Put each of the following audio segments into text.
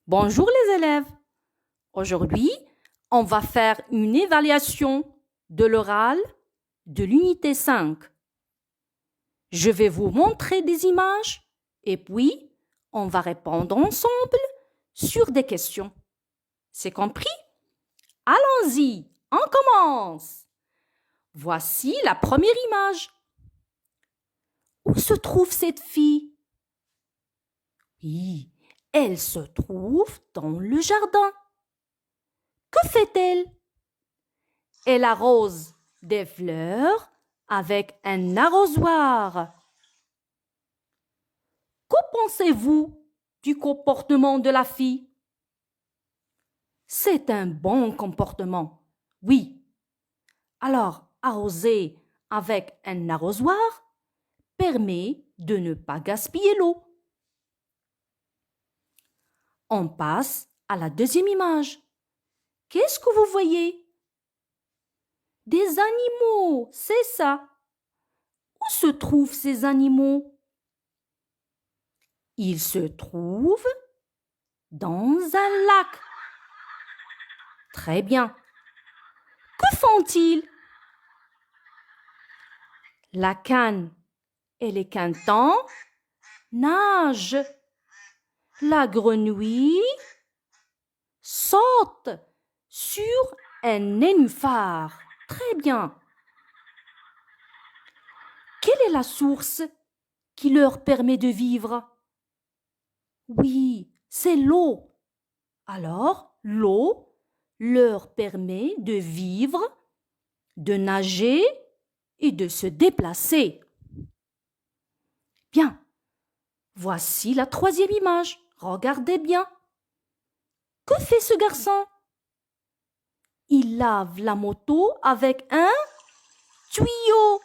Bonjour les élèves. Aujourd'hui, on va faire une évaluation de l'oral de l'unité 5. Je vais vous montrer des images et puis on va répondre ensemble sur des questions. C'est compris? Allons-y, on commence. Voici la première image. Où se trouve cette fille? Oui, elle se trouve dans le jardin. Que fait-elle? Elle arrose des fleurs avec un arrosoir. Que pensez-vous du comportement de la fille? C'est un bon comportement, oui. Alors, arroser avec un arrosoir permet de ne pas gaspiller l'eau. On passe à la deuxième image. Qu'est-ce que vous voyez? Des animaux, c'est ça. Où se trouvent ces animaux? Ils se trouvent dans un lac. Très bien. Que font-ils? La canne et les cantons nagent. La grenouille saute sur un nénuphar. Très bien. Quelle est la source qui leur permet de vivre? Oui, c'est l'eau. Alors, l'eau leur permet de vivre, de nager et de se déplacer. Bien. Voici la troisième image. Regardez bien. Que fait ce garçon? Il lave la moto avec un tuyau.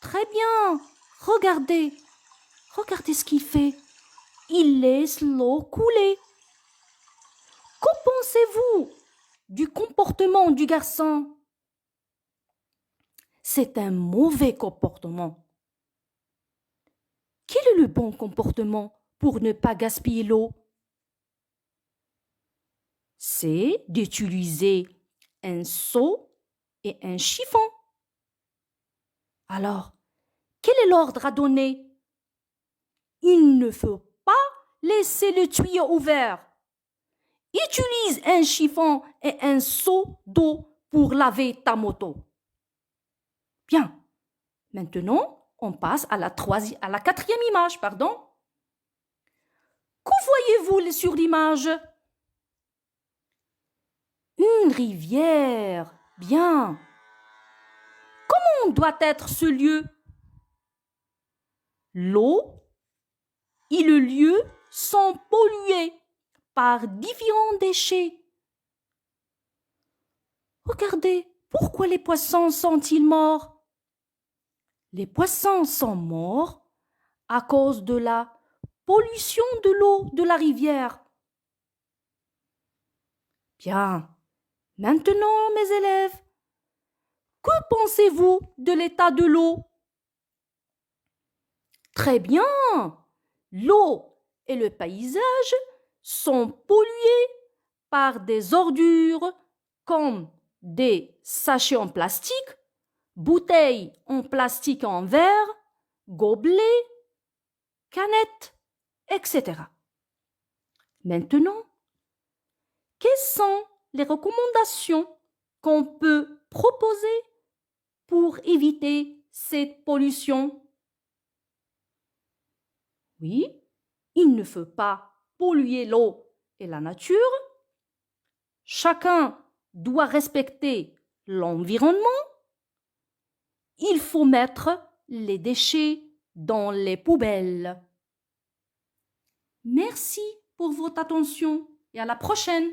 Très bien. Regardez. Regardez ce qu'il fait. Il laisse l'eau couler. Que pensez-vous du comportement du garçon? C'est un mauvais comportement. Quel est le bon comportement pour ne pas gaspiller l'eau? C'est d'utiliser un seau et un chiffon. Alors, quel est l'ordre à donner? Il ne faut pas laisser le tuyau ouvert. Utilise un chiffon et un seau d'eau pour laver ta moto. Bien. Maintenant, on passe à la quatrième image, pardon. Que voyez-vous sur l'image? Une rivière. Bien. Comment doit être ce lieu? L'eau et le lieu sont pollués par différents déchets. Regardez, pourquoi les poissons sont-ils morts? Les poissons sont morts à cause de la pollution de l'eau de la rivière. Bien. Maintenant, mes élèves, que pensez-vous de l'état de l'eau? Très bien. L'eau et le paysage sont pollués par des ordures comme des sachets en plastique, bouteilles en plastique en verre, gobelets, canettes, etc. Maintenant, quelles sont les recommandations qu'on peut proposer pour éviter cette pollution? Oui, il ne faut pas polluer l'eau et la nature. Chacun doit respecter l'environnement. Il faut mettre les déchets dans les poubelles. Merci pour votre attention et à la prochaine.